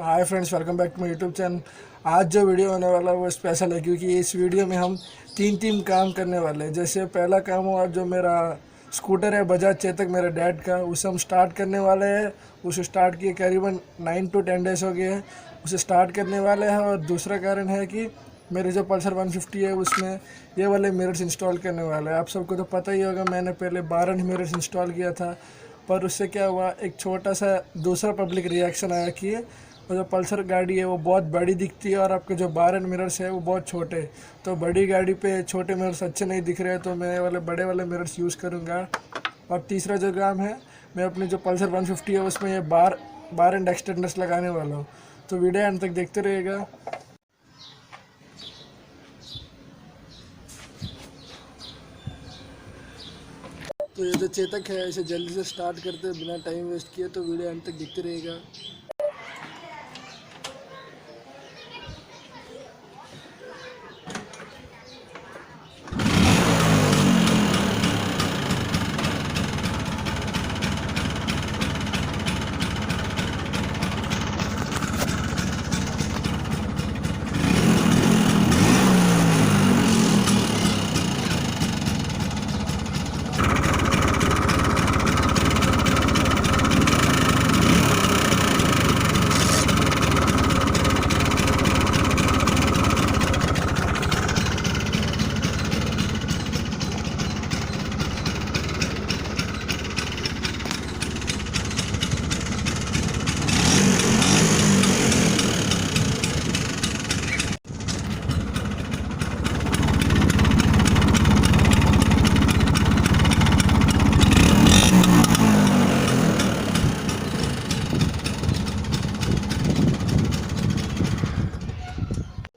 तो hi friends, welcome back to my YouTube channel. आज जो वीडियो होने वाला है वो स्पेशल है क्योंकि इस वीडियो में हम तीन काम करने वाले हैं। जैसे पहला काम हुआ, जो मेरा स्कूटर है बजाज चेतक मेरे डैड का, उसे हम स्टार्ट करने वाले हैं। उसे स्टार्ट किए करीबन 9 to 10 डेज़ हो गए हैं, उसे स्टार्ट करने वाले हैं। और दूसरा कारण है कि मेरे जो पल्सर 150 है उसमें ये वाले मिरर्स इंस्टॉल करने वाले हैं। आप सबको तो पता ही होगा, मैंने पहले 12 मिरर्स इंस्टॉल किया था, पर उससे क्या हुआ, एक छोटा सा दूसरा पब्लिक रिएक्शन आया कि वो जो पल्सर गाड़ी है वो बहुत बड़ी दिखती है और आपके जो 12 मिरर्स है वो बहुत छोटे। तो बड़ी गाड़ी पे छोटे मिरर्स अच्छे नहीं दिख रहे हैं, तो मैं वाले बड़े वाले मिरर्स यूज़ करूँगा। और तीसरा जो काम है, मैं अपनी जो पल्सर 150 है उसमें ये बार एंड एक्सटेंडर्स लगाने वाला हूँ। तो वीडियो अंत तक देखते रहिएगा। तो ये जो चेतक है इसे जल्दी से स्टार्ट करते बिना टाइम वेस्ट किए, तो वीडियो अंत तक देखते रहिएगा।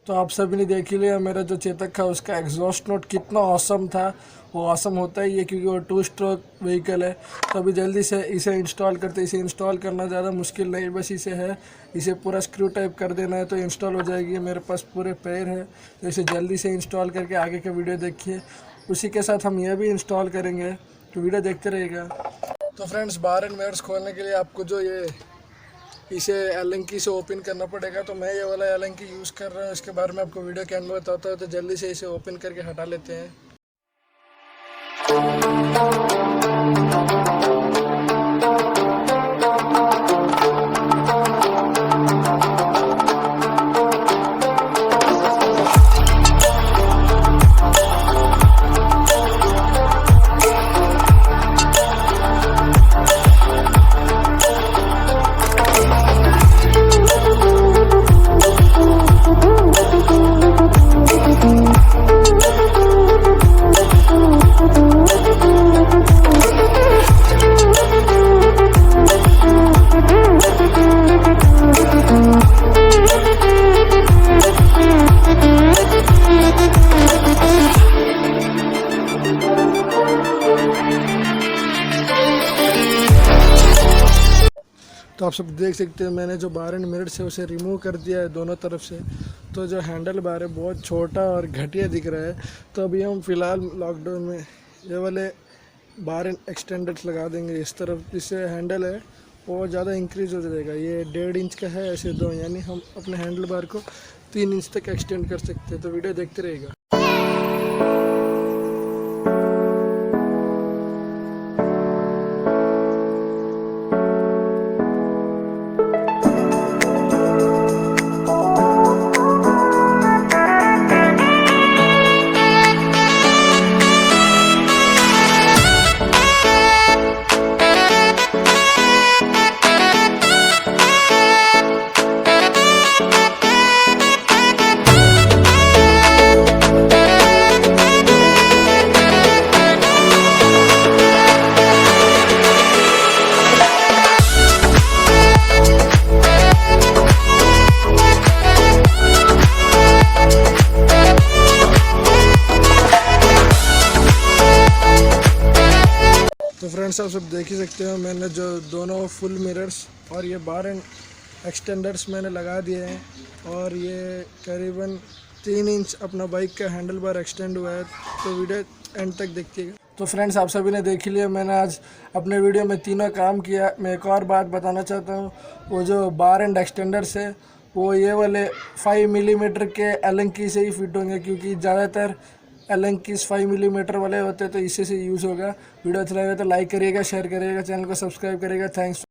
तो आप सभी ने देख ही लिया, मेरा जो चेतक था उसका एग्जॉस्ट नोट कितना ऑसम था। वो ऑसम होता ही है क्योंकि वो 2 स्ट्रोक व्हीकल है। तो अभी जल्दी से इसे इंस्टॉल करते। इसे इंस्टॉल करना ज़्यादा मुश्किल नहीं, बस इसे है, इसे पूरा स्क्रू टाइप कर देना है तो इंस्टॉल हो जाएगी। मेरे पास पूरे पैर है, तो इसे जल्दी से इंस्टॉल करके आगे का वीडियो देखिए। उसी के साथ हम यह भी इंस्टॉल करेंगे, तो वीडियो देखते रहिएगा। तो फ्रेंड्स, बार एंड मिरर्स खोलने के लिए आपको जो ये इसे एलन की से ओपन करना पड़ेगा। तो मैं ये वाला एलन की यूज़ कर रहा हूँ, इसके बारे में आपको वीडियो के अंत में बताता हूँ। तो जल्दी से इसे ओपन करके हटा लेते हैं। तो आप सब देख सकते हैं, मैंने जो बार एंड मिरर्स है उसे रिमूव कर दिया है दोनों तरफ से। तो जो हैंडल बार है बहुत छोटा और घटिया दिख रहा है। तो अभी हम फ़िलहाल लॉकडाउन में ये वाले बार एंड एक्सटेंडर्स लगा देंगे इस तरफ, जिससे हैंडल है वो ज़्यादा इंक्रीज़ हो जाएगा। ये 1.5 इंच का है, ऐसे 2, यानी हम अपने हैंडल बार को 3 इंच तक एक्सटेंड कर सकते हैं। तो वीडियो देखते रहेगा। तो फ्रेंड्स, आप सब देख ही सकते हो, मैंने जो दोनों फुल मिरर्स और ये बार एंड एक्सटेंडर्स मैंने लगा दिए हैं। और ये करीबन 3 इंच अपना बाइक का हैंडल बार एक्सटेंड हुआ है। तो वीडियो एंड तक देखिएगा। तो फ्रेंड्स आप सभी ने देख ही लिया, मैंने आज अपने वीडियो में तीनों काम किया। मैं एक और बात बताना चाहता हूँ, वो जो बार एंड एक्सटेंडर्स है वो ये वाले 5 मिलीमीटर के एलन की से ही फिट होंगे, क्योंकि ज़्यादातर एलन कीस 5 मिलीमीटर वाले होते हैं, तो इसी से यूज़ होगा। वीडियो अच्छा लगे तो लाइक करिएगा, शेयर करिएगा, चैनल को सब्सक्राइब करिएगा। थैंक्स।